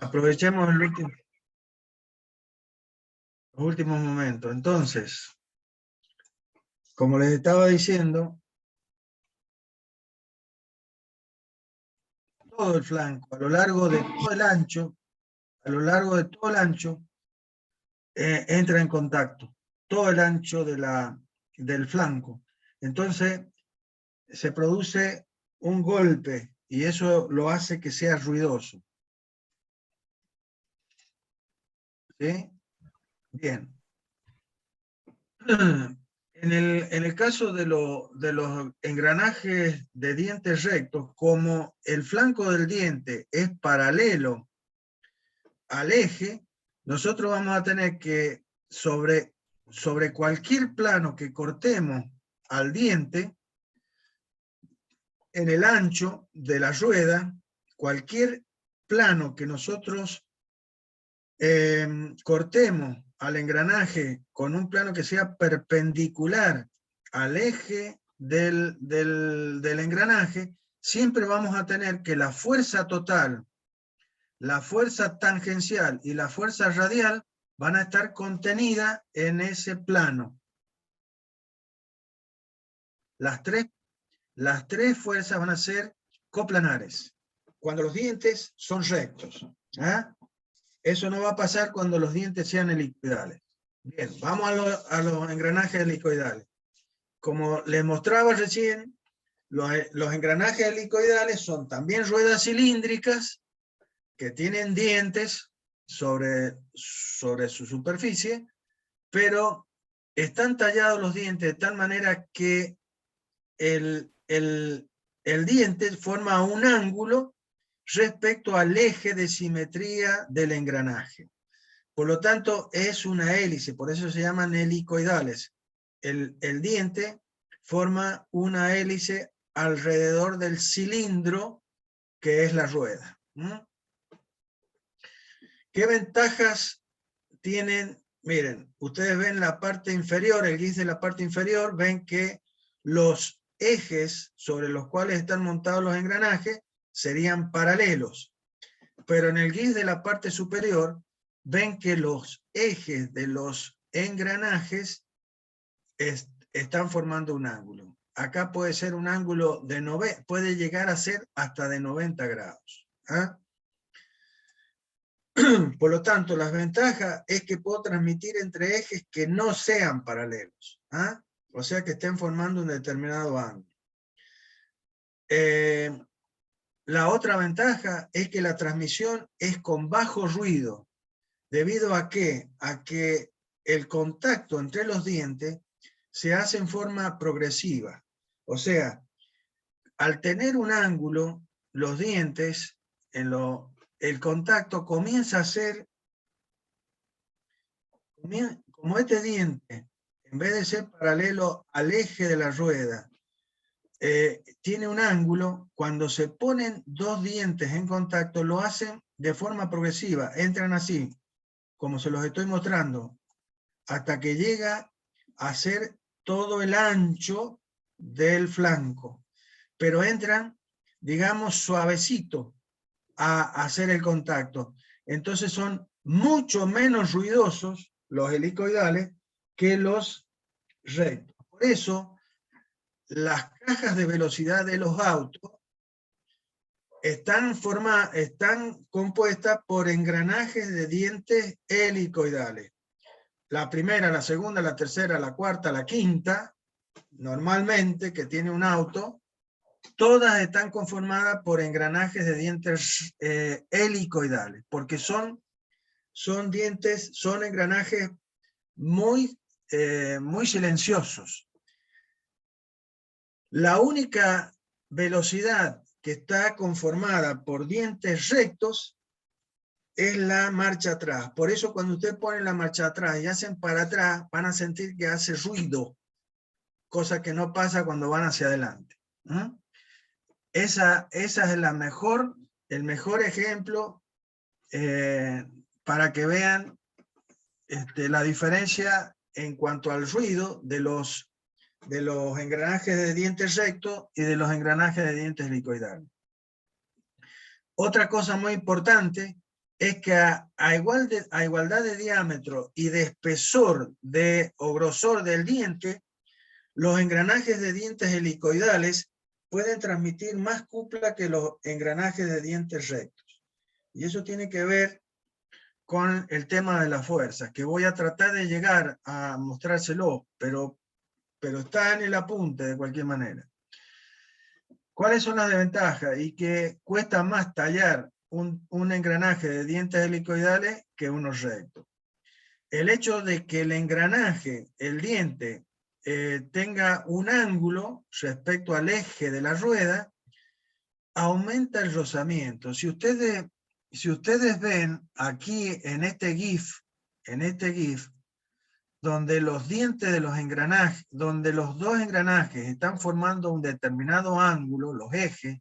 Aprovechemos los últimos momentos. Entonces, como les estaba diciendo, todo el flanco, a lo largo de todo el ancho, entra en contacto, todo el ancho del flanco. Entonces, se produce un golpe y eso lo hace que sea ruidoso. ¿Sí? Bien. En el caso de los engranajes de dientes rectos, como el flanco del diente es paralelo al eje, nosotros vamos a tener que sobre cualquier plano que cortemos al diente, en el ancho de la rueda, cualquier plano que nosotros cortemos al engranaje con un plano que sea perpendicular al eje del engranaje, siempre vamos a tener que la fuerza total, la fuerza tangencial y la fuerza radial van a estar contenidas en ese plano. Las tres fuerzas van a ser coplanares, cuando los dientes son rectos. ¿Ah? Eso no va a pasar cuando los dientes sean helicoidales. Bien, vamos a los engranajes helicoidales. Como les mostraba recién, los engranajes helicoidales son también ruedas cilíndricas que tienen dientes sobre su superficie, pero están tallados los dientes de tal manera que el diente forma un ángulo respecto al eje de simetría del engranaje. Por lo tanto, es una hélice, por eso se llaman helicoidales. El diente forma una hélice alrededor del cilindro que es la rueda. ¿Qué ventajas tienen? Miren, ustedes ven la parte inferior, el guis de la parte inferior, ven que los ejes sobre los cuales están montados los engranajes serían paralelos. Pero en el guis de la parte superior, ven que los ejes de los engranajes están formando un ángulo. Acá puede ser un ángulo puede llegar a ser hasta de 90 grados. ¿Ah? Por lo tanto, las ventajas es que puedo transmitir entre ejes que no sean paralelos. ¿Ah? O sea, que estén formando un determinado ángulo. La otra ventaja es que la transmisión es con bajo ruido. ¿Debido a qué? A que el contacto entre los dientes se hace en forma progresiva. O sea, al tener un ángulo, los dientes, el contacto comienza a ser, como este diente, en vez de ser paralelo al eje de la rueda, tiene un ángulo, cuando se ponen dos dientes en contacto, lo hacen de forma progresiva, entran así, como se los estoy mostrando, hasta que llega a ser todo el ancho del flanco. Pero entran, digamos, suavecito a hacer el contacto. Entonces son mucho menos ruidosos los helicoidales que los rectos. Por eso, las cajas de velocidad de los autos están compuestas por engranajes de dientes helicoidales. La primera, la segunda, la tercera, la cuarta, la quinta, normalmente, que tiene un auto, todas están conformadas por engranajes de dientes helicoidales, porque son engranajes muy silenciosos. La única velocidad que está conformada por dientes rectos es la marcha atrás. Por eso cuando usted pone la marcha atrás y hacen para atrás, van a sentir que hace ruido, cosa que no pasa cuando van hacia adelante. Esa es el mejor ejemplo para que vean la diferencia en cuanto al ruido de los engranajes de dientes rectos y de los engranajes de dientes helicoidales. Otra cosa muy importante es que a igualdad de diámetro y de espesor o grosor del diente, los engranajes de dientes helicoidales pueden transmitir más cupla que los engranajes de dientes rectos. Y eso tiene que ver con el tema de la fuerza, que voy a tratar de llegar a mostrárselo, pero está en el apunte de cualquier manera. ¿Cuáles son las desventajas? Y que cuesta más tallar un engranaje de dientes helicoidales que uno recto. El hecho de que el engranaje, el diente, tenga un ángulo respecto al eje de la rueda, aumenta el rozamiento. Si ustedes ven aquí en este GIF, donde los dientes de los engranajes, donde los dos engranajes están formando un determinado ángulo, los ejes,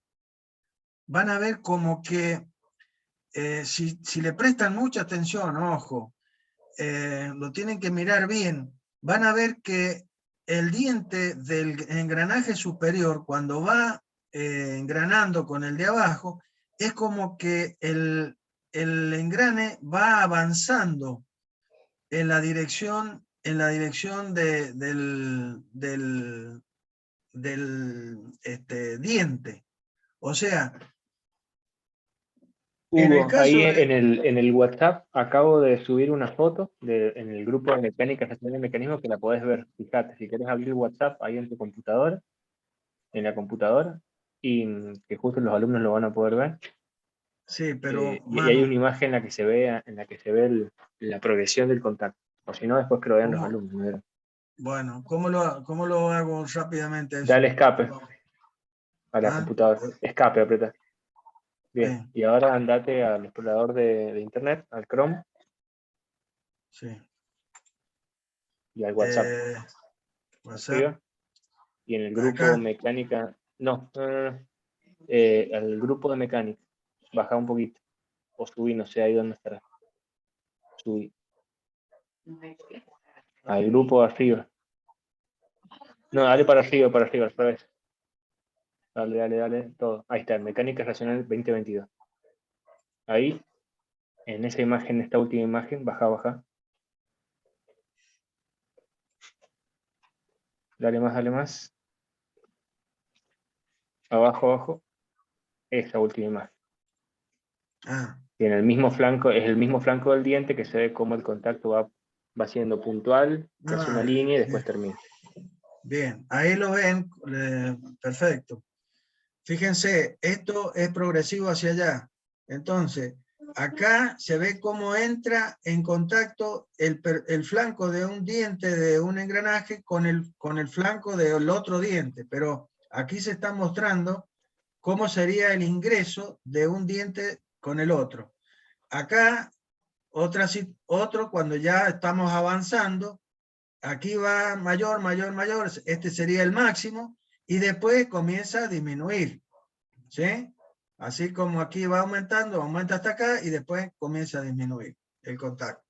van a ver como que si le prestan mucha atención, ojo, lo tienen que mirar bien, van a ver que el diente del engranaje superior, cuando va engranando con el de abajo, es como que el engrane va avanzando en la dirección del diente. O sea, en el Hugo, ahí caso de... en el WhatsApp acabo de subir una foto en el grupo de mecánica racional de mecanismo que la podés ver. Fíjate, si querés abrir el WhatsApp ahí en tu computadora, en la computadora, y que justo los alumnos lo van a poder ver. Sí, pero, Y hay una Manu, imagen en la que se ve la progresión del contacto. O si no, después que lo vean los alumnos. ¿No? bueno, ¿cómo lo hago rápidamente Dale eso? escape a la ¿Ah? computadora. Escape, aprieta. Bien. Sí, Y ahora andate al explorador de internet, al Chrome sí. y al WhatsApp. WhatsApp, Arriba. Y en el grupo acá. mecánica. No. Al grupo de mecánica. Baja un poquito. O subí, no sé ahí dónde estará. Subí. Al grupo arriba. No, dale para arriba, al revés. Dale, todo. Ahí está, Mecánica Racional 2022. Ahí, en esa imagen, esta última imagen, baja. Dale más. Abajo. Esa última imagen. Ah, Y en el mismo flanco, es el mismo flanco del diente que se ve cómo el contacto va siendo puntual, se hace una línea y después termina. bien, ahí lo ven, perfecto. Fíjense, esto es progresivo hacia allá. Entonces, acá se ve cómo entra en contacto el flanco de un diente de un engranaje con el flanco del otro diente, pero aquí se está mostrando cómo sería el ingreso de un diente con el otro. Acá, otro cuando ya estamos avanzando, aquí va mayor, este sería el máximo, y después comienza a disminuir, ¿sí? Así como aquí va aumentando, aumenta hasta acá, y después comienza a disminuir el contacto.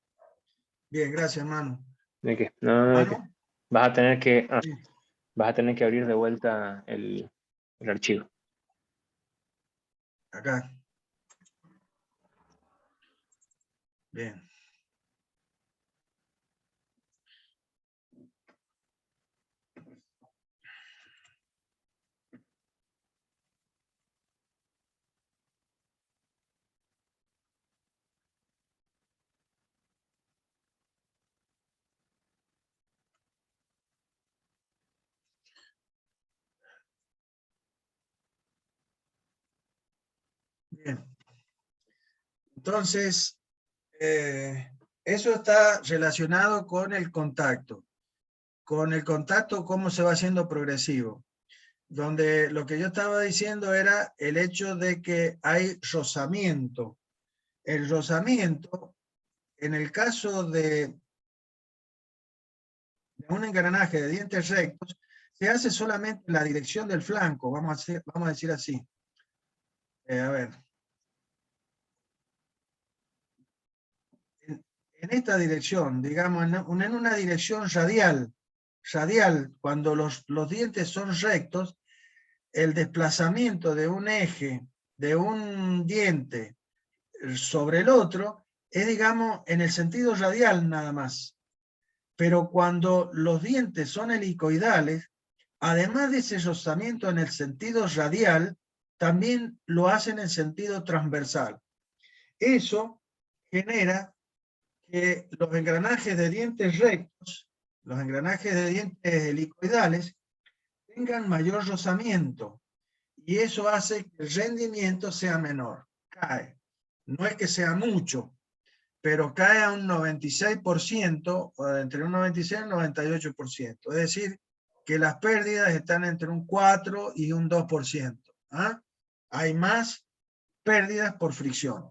Bien, gracias, hermano. ¿De qué? No, ¿de qué? ¿Mano? Vas a tener que, Sí. vas a tener que abrir de vuelta el archivo. Acá. Bien. Bien. Entonces, eso está relacionado con el contacto. Con el contacto, cómo se va haciendo progresivo. Donde lo que yo estaba diciendo era el hecho de que hay rozamiento. El rozamiento, en el caso de un engranaje de dientes rectos, se hace solamente en la dirección del flanco, vamos a decir así. A ver. En esta dirección, digamos, en una dirección radial, cuando los dientes son rectos, el desplazamiento de un eje, de un diente sobre el otro es, digamos, en el sentido radial nada más. Pero cuando los dientes son helicoidales, además de ese rozamiento en el sentido radial, también lo hacen en sentido transversal. Eso genera que los engranajes de dientes rectos, los engranajes de dientes helicoidales, tengan mayor rozamiento. Y eso hace que el rendimiento sea menor, cae. No es que sea mucho, pero cae a un 96%, o entre un 96 y un 98%. Es decir, que las pérdidas están entre un 4 y un 2%. ¿Ah? Hay más pérdidas por fricción.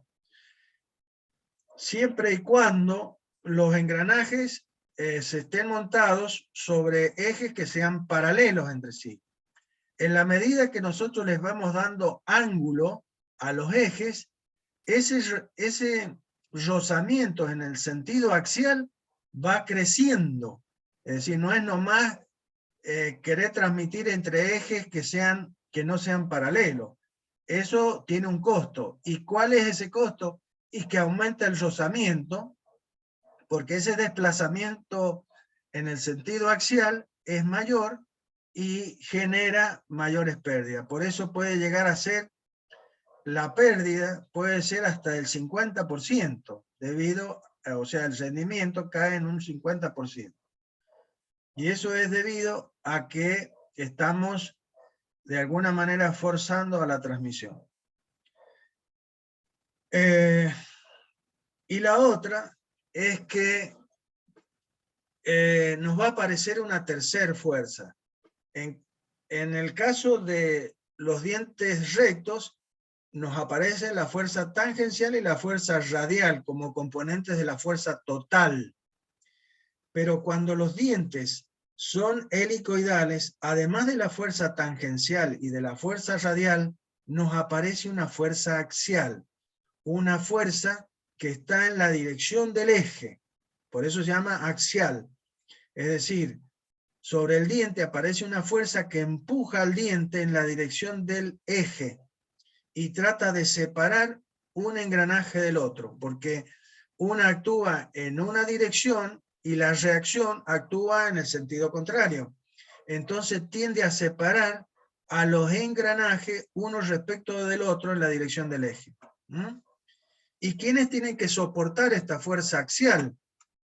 Siempre y cuando los engranajes se estén montados sobre ejes que sean paralelos entre sí. En la medida que nosotros les vamos dando ángulo a los ejes, ese rozamiento en el sentido axial va creciendo. Es decir, no es nomás querer transmitir entre ejes que no sean paralelos. Eso tiene un costo. ¿Y cuál es ese costo? Y que aumenta el rozamiento, porque ese desplazamiento en el sentido axial es mayor y genera mayores pérdidas. Por eso puede llegar a ser, la pérdida puede ser hasta el 50%, o sea, el rendimiento cae en un 50%. Y eso es debido a que estamos de alguna manera forzando a la transmisión. Y la otra es que nos va a aparecer una tercera fuerza. En el caso de los dientes rectos, nos aparece la fuerza tangencial y la fuerza radial como componentes de la fuerza total. Pero cuando los dientes son helicoidales, además de la fuerza tangencial y de la fuerza radial, nos aparece una fuerza axial, una fuerza que está en la dirección del eje. Por eso se llama axial. Es decir, sobre el diente aparece una fuerza que empuja al diente en la dirección del eje y trata de separar un engranaje del otro, porque una actúa en una dirección y la reacción actúa en el sentido contrario. Entonces tiende a separar a los engranajes uno respecto del otro en la dirección del eje. ¿Y quiénes tienen que soportar esta fuerza axial?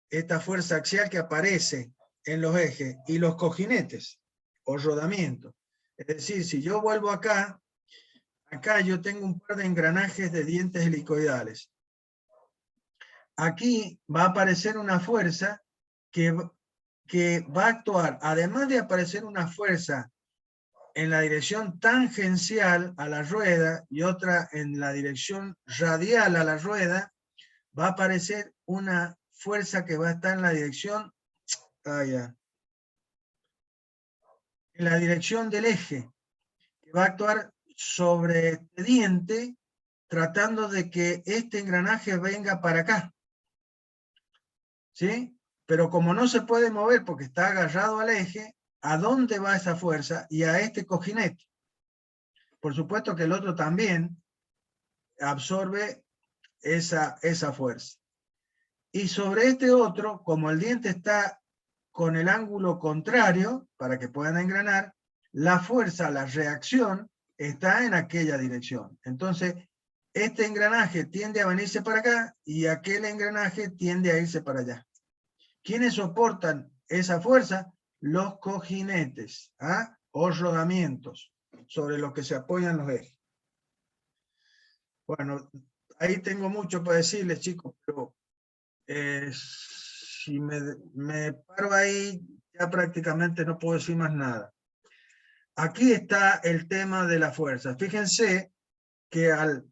Esta fuerza axial que aparece en los ejes y los cojinetes o rodamientos. Es decir, si yo vuelvo acá yo tengo un par de engranajes de dientes helicoidales. Aquí va a aparecer una fuerza que va a actuar, además de aparecer una fuerza en la dirección tangencial a la rueda y otra en la dirección radial a la rueda, va a aparecer una fuerza que va a estar en la dirección, en la dirección del eje, que va a actuar sobre este diente, tratando de que este engranaje venga para acá. ¿Sí? Pero como no se puede mover porque está agarrado al eje, ¿a dónde va esa fuerza? Y a este cojinete. Por supuesto que el otro también absorbe esa fuerza. Y sobre este otro, como el diente está con el ángulo contrario, para que puedan engranar, la fuerza, la reacción, está en aquella dirección. Entonces, este engranaje tiende a venirse para acá y aquel engranaje tiende a irse para allá. ¿Quiénes soportan esa fuerza? Los cojinetes, o rodamientos, sobre los que se apoyan los ejes. Bueno, ahí tengo mucho para decirles, chicos, pero si me paro ahí, ya prácticamente no puedo decir más nada. Aquí está el tema de la fuerza. Fíjense que al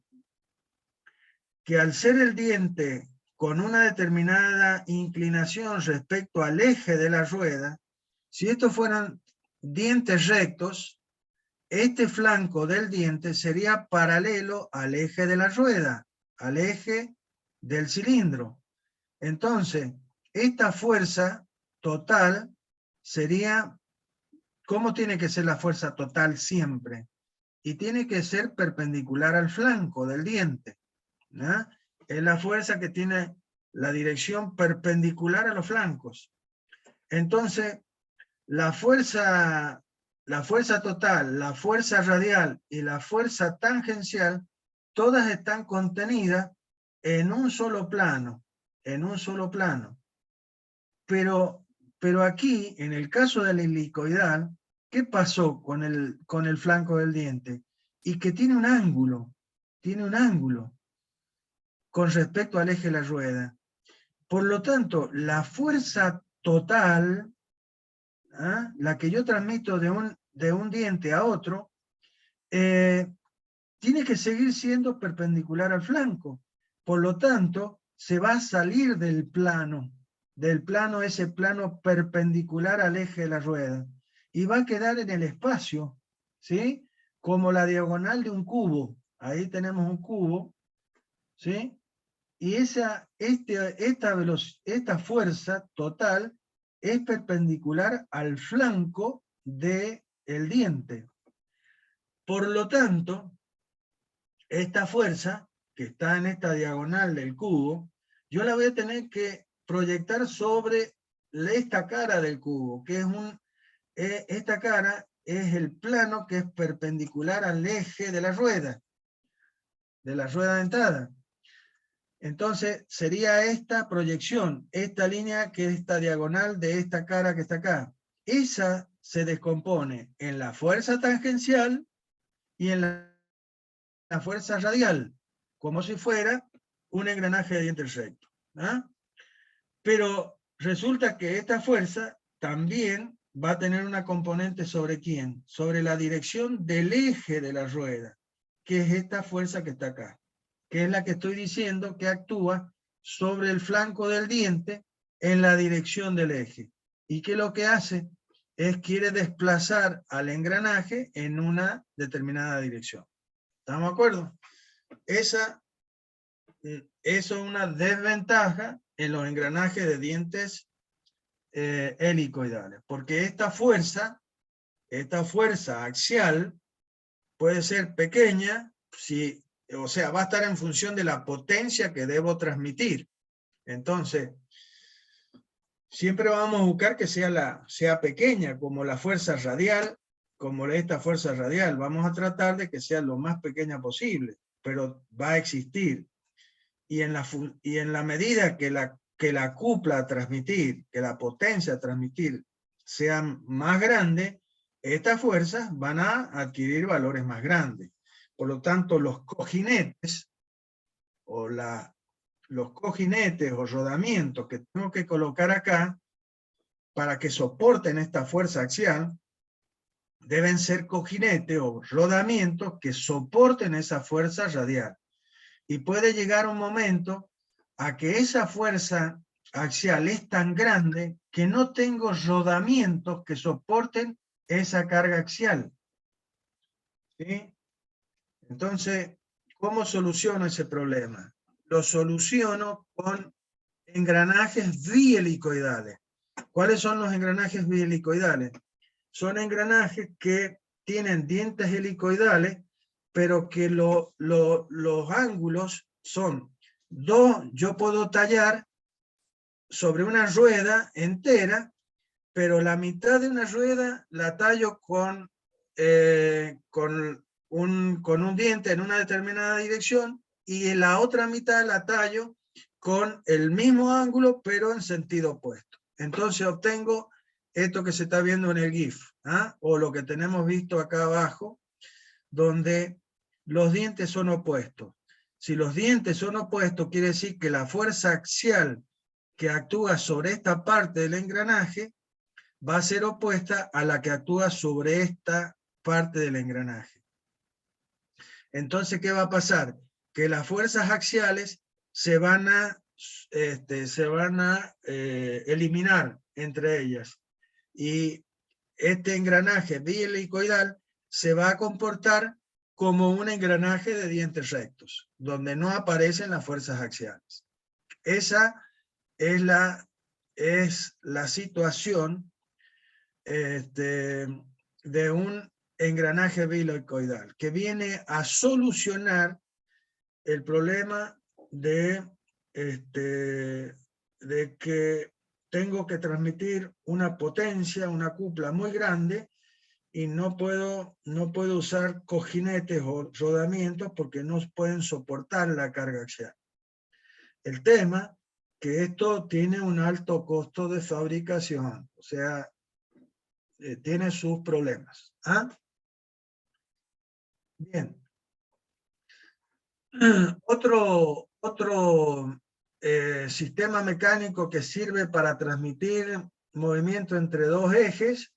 ser el diente con una determinada inclinación respecto al eje de la rueda, si estos fueran dientes rectos, este flanco del diente sería paralelo al eje de la rueda, al eje del cilindro. Entonces, esta fuerza total sería, ¿cómo tiene que ser la fuerza total siempre? Y tiene que ser perpendicular al flanco del diente, ¿no? es la fuerza que tiene la dirección perpendicular a los flancos. Entonces, la fuerza total, la fuerza radial y la fuerza tangencial, todas están contenidas en un solo plano, Pero aquí, en el caso del helicoidal, ¿qué pasó con el flanco del diente? Y que tiene un ángulo con respecto al eje de la rueda. Por lo tanto, la fuerza total, ¿ah?, la que yo transmito de un diente a otro, tiene que seguir siendo perpendicular al flanco. Por lo tanto, se va a salir del plano, ese plano perpendicular al eje de la rueda, y va a quedar en el espacio, ¿sí? Como la diagonal de un cubo. Ahí tenemos un cubo, ¿sí? Y esta fuerza total es perpendicular al flanco del diente. Por lo tanto, esta fuerza, que está en esta diagonal del cubo, yo la voy a tener que proyectar sobre esta cara del cubo, que es esta cara es el plano que es perpendicular al eje de la rueda dentada. Entonces sería esta proyección, esta línea que es esta diagonal de esta cara que está acá. Esa se descompone en la fuerza tangencial y en la fuerza radial, como si fuera un engranaje de diente recto, ¿ah? Pero resulta que esta fuerza también va a tener una componente sobre ¿quién? Sobre la dirección del eje de la rueda, que es esta fuerza que está acá, que es la que estoy diciendo que actúa sobre el flanco del diente en la dirección del eje. Y que lo que hace es quiere desplazar al engranaje en una determinada dirección. ¿Estamos de acuerdo? Eso es una desventaja en los engranajes de dientes helicoidales, porque esta fuerza axial puede ser pequeña, o sea, va a estar en función de la potencia que debo transmitir. Entonces, siempre vamos a buscar que sea pequeña, como la fuerza radial, como esta fuerza radial. Vamos a tratar de que sea lo más pequeña posible, pero va a existir. Y en la medida que la cupla a transmitir, que la potencia a transmitir sea más grande, estas fuerzas van a adquirir valores más grandes. Por lo tanto, los cojinetes o rodamientos que tengo que colocar acá para que soporten esta fuerza axial deben ser cojinetes o rodamientos que soporten esa fuerza radial. Y puede llegar un momento a que esa fuerza axial es tan grande que no tengo rodamientos que soporten esa carga axial. ¿Sí? Entonces, ¿cómo soluciono ese problema? Lo soluciono con engranajes bielicoidales. ¿Cuáles son los engranajes bielicoidales? Son engranajes que tienen dientes helicoidales, pero que los ángulos son dos. Yo puedo tallar sobre una rueda entera, pero la mitad de una rueda la tallo con un diente en una determinada dirección, y en la otra mitad la tallo con el mismo ángulo, pero en sentido opuesto. Entonces obtengo esto que se está viendo en el GIF, ¿ah?, o lo que tenemos visto acá abajo, donde los dientes son opuestos. Si los dientes son opuestos, quiere decir que la fuerza axial que actúa sobre esta parte del engranaje va a ser opuesta a la que actúa sobre esta parte del engranaje. Entonces, ¿qué va a pasar? Que las fuerzas axiales se van a eliminar entre ellas. Y este engranaje bielicoidal se va a comportar como un engranaje de dientes rectos, donde no aparecen las fuerzas axiales. Esa es la situación de un engranaje bielicoidal, que viene a solucionar el problema de que tengo que transmitir una potencia, una cupla muy grande, y no puedo usar cojinetes o rodamientos porque no pueden soportar la carga axial. El tema que esto tiene un alto costo de fabricación, o sea, tiene sus problemas. ¿Ah? Bien. Otro sistema mecánico que sirve para transmitir movimiento entre dos ejes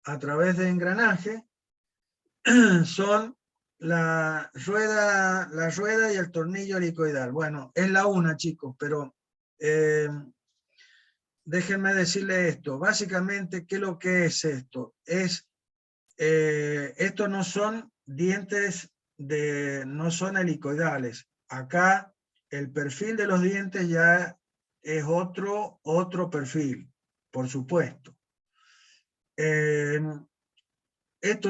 a través de engranaje son la rueda y el tornillo helicoidal. Bueno, es la una, chicos, pero déjenme decirle esto. Básicamente, ¿qué es lo que es esto? Estos no son dientes no son helicoidales. Acá el perfil de los dientes ya es otro perfil, por supuesto. Esto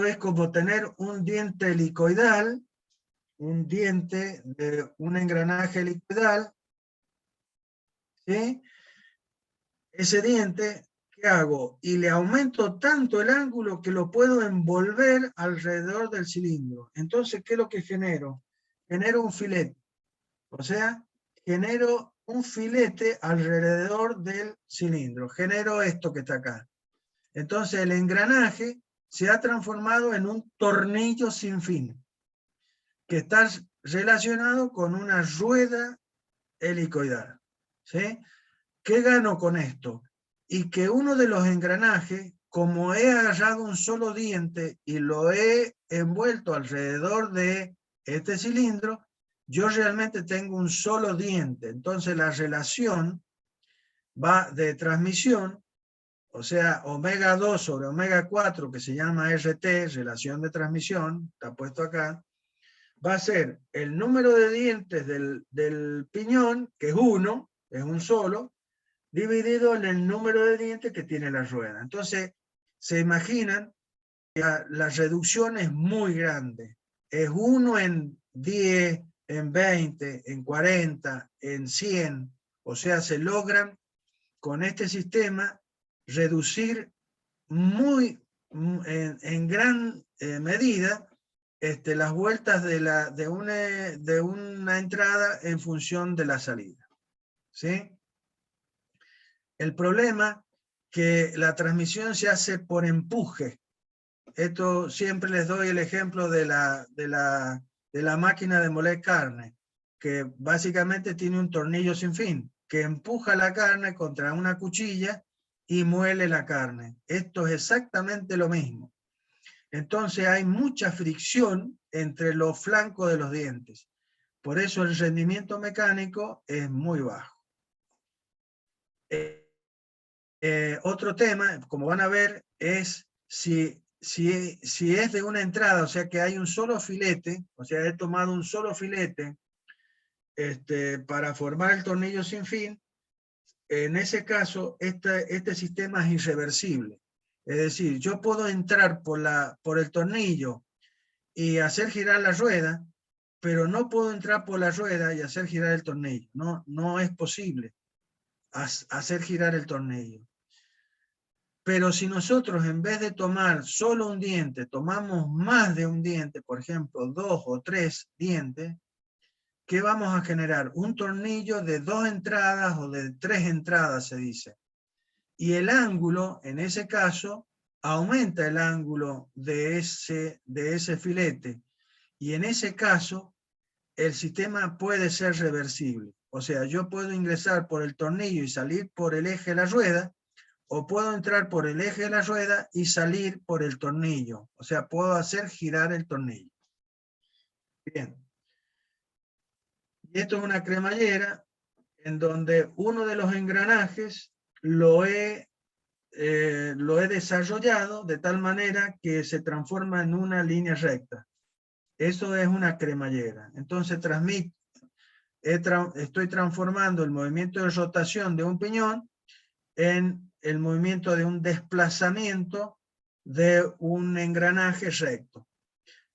es como tener un diente helicoidal, un diente de un engranaje helicoidal, ¿sí? Ese diente, ¿qué hago? Y le aumento tanto el ángulo que lo puedo envolver alrededor del cilindro. Entonces, ¿qué es lo que genero? Genero un filete. O sea, genero un filete alrededor del cilindro. Genero esto que está acá. Entonces, el engranaje se ha transformado en un tornillo sin fin, que está relacionado con una rueda helicoidal. ¿Sí? ¿Qué gano con esto? Y que uno de los engranajes, como he agarrado un solo diente y lo he envuelto alrededor de este cilindro, yo realmente tengo un solo diente. Entonces la relación va de transmisión, o sea, omega 2 sobre omega 4, que se llama RT, relación de transmisión, está puesto acá, va a ser el número de dientes del piñón, que es uno, es un solo, dividido en el número de dientes que tiene la rueda. Entonces, se imaginan que la reducción es muy grande. Es 1 en 10, en 20, en 40, en 100. O sea, se logran con este sistema reducir muy en gran medida las vueltas de una entrada en función de la salida. ¿Sí? El problema que la transmisión se hace por empuje. Esto siempre les doy el ejemplo de la máquina de moler carne, que básicamente tiene un tornillo sin fin, que empuja la carne contra una cuchilla y muele la carne. Esto es exactamente lo mismo. Entonces hay mucha fricción entre los flancos de los dientes. Por eso el rendimiento mecánico es muy bajo. Otro tema, como van a ver, es si es de una entrada, o sea que hay un solo filete, o sea, he tomado un solo filete para formar el tornillo sin fin. En ese caso, este sistema es irreversible. Es decir, yo puedo entrar por el tornillo y hacer girar la rueda, pero no puedo entrar por la rueda y hacer girar el tornillo. No es posible hacer girar el tornillo. Pero si nosotros en vez de tomar solo un diente, tomamos más de un diente, por ejemplo, 2 o 3 dientes, ¿qué vamos a generar? Un tornillo de 2 entradas o de 3 entradas, se dice. Y el ángulo, en ese caso, aumenta el ángulo de ese filete. Y en ese caso, el sistema puede ser reversible. O sea, yo puedo ingresar por el tornillo y salir por el eje de la rueda, o puedo entrar por el eje de la rueda y salir por el tornillo. O sea, puedo hacer girar el tornillo. Bien. Y esto es una cremallera en donde uno de los engranajes lo he desarrollado de tal manera que se transforma en una línea recta. Eso es una cremallera. Entonces estoy transformando el movimiento de rotación de un piñón en el movimiento de un desplazamiento de un engranaje recto.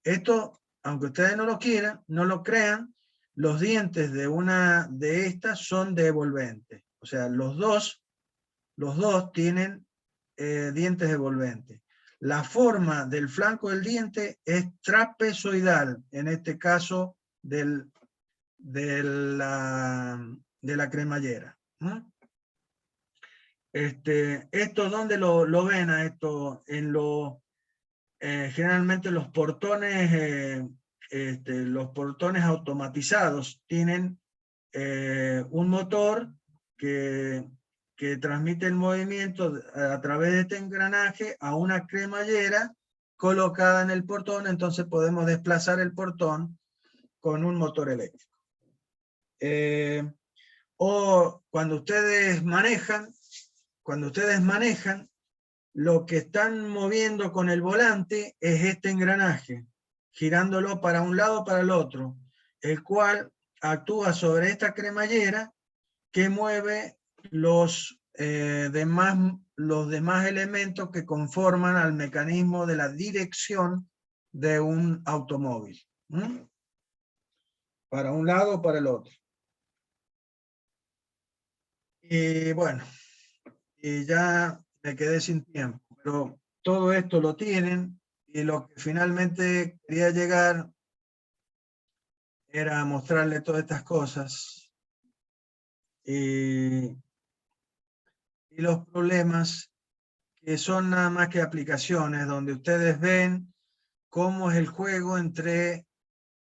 Esto, aunque ustedes no lo quieran, no lo crean, los dientes de una de estas son devolventes. O sea, los dos tienen dientes devolventes. La forma del flanco del diente es trapezoidal, en este caso de la cremallera. ¿Esto dónde lo ven a esto? Generalmente los portones automatizados tienen un motor que transmite el movimiento a través de este engranaje a una cremallera colocada en el portón, entonces podemos desplazar el portón con un motor eléctrico. O cuando ustedes manejan, lo que están moviendo con el volante es este engranaje, girándolo para un lado o para el otro, el cual actúa sobre esta cremallera que mueve los demás elementos que conforman al mecanismo de la dirección de un automóvil. Para un lado o para el otro. Y bueno, y ya me quedé sin tiempo, pero todo esto lo tienen, y lo que finalmente quería llegar era mostrarle todas estas cosas y los problemas que son nada más que aplicaciones donde ustedes ven cómo es el juego entre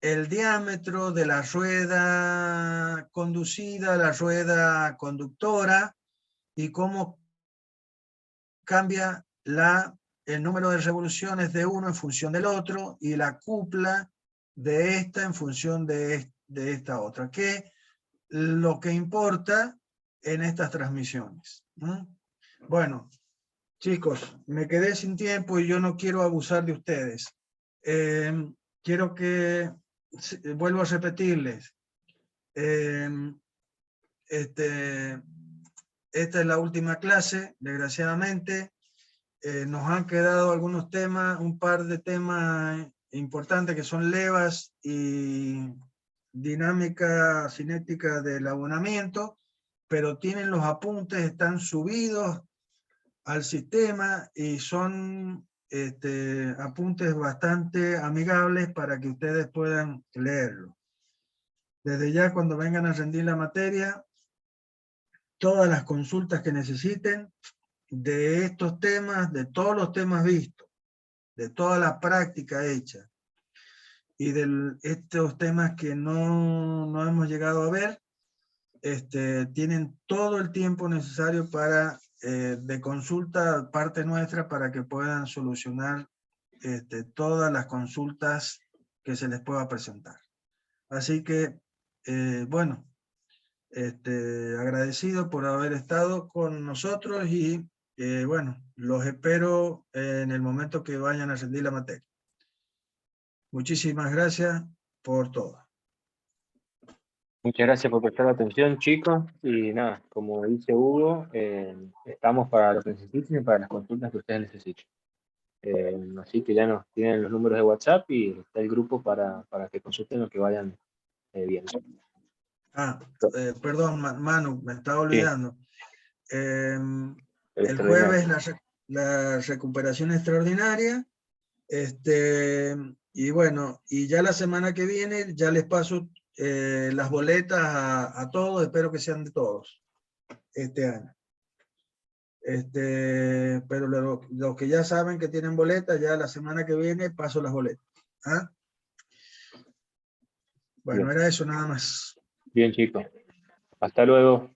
el diámetro de la rueda conducida, la rueda conductora, y cómo cambia el número de revoluciones de uno en función del otro, y la cupla de esta en función de esta otra, que es lo que importa en estas transmisiones. Bueno, chicos, me quedé sin tiempo y yo no quiero abusar de ustedes. Quiero que, vuelvo a repetirles, esta es la última clase, desgraciadamente. Nos han quedado algunos temas, un par de temas importantes que son levas y dinámica cinética del abonamiento, pero tienen los apuntes, están subidos al sistema y son apuntes bastante amigables para que ustedes puedan leerlo. Desde ya, cuando vengan a rendir la materia, todas las consultas que necesiten de estos temas, de todos los temas vistos, de toda la práctica hecha y de estos temas que no hemos llegado a ver, tienen todo el tiempo necesario para de consulta parte nuestra, para que puedan solucionar todas las consultas que se les pueda presentar. Así que, bueno, agradecido por haber estado con nosotros y bueno, los espero en el momento que vayan a rendir la materia. Muchísimas gracias por todo. Muchas gracias por prestar atención, chicos. Y nada, como dice Hugo, estamos para lo que necesiten y para las consultas que ustedes necesiten. Así que ya nos tienen los números de WhatsApp y está el grupo para que consulten lo que vayan viendo. Perdón, Manu, me estaba olvidando. Sí. El jueves la recuperación extraordinaria. Y bueno, y ya la semana que viene ya les paso las boletas a todos, espero que sean de todos este año. Pero los que ya saben que tienen boletas, ya la semana que viene paso las boletas. ¿Ah? Bueno, bien. Era eso nada más. Bien, chicos. Hasta luego.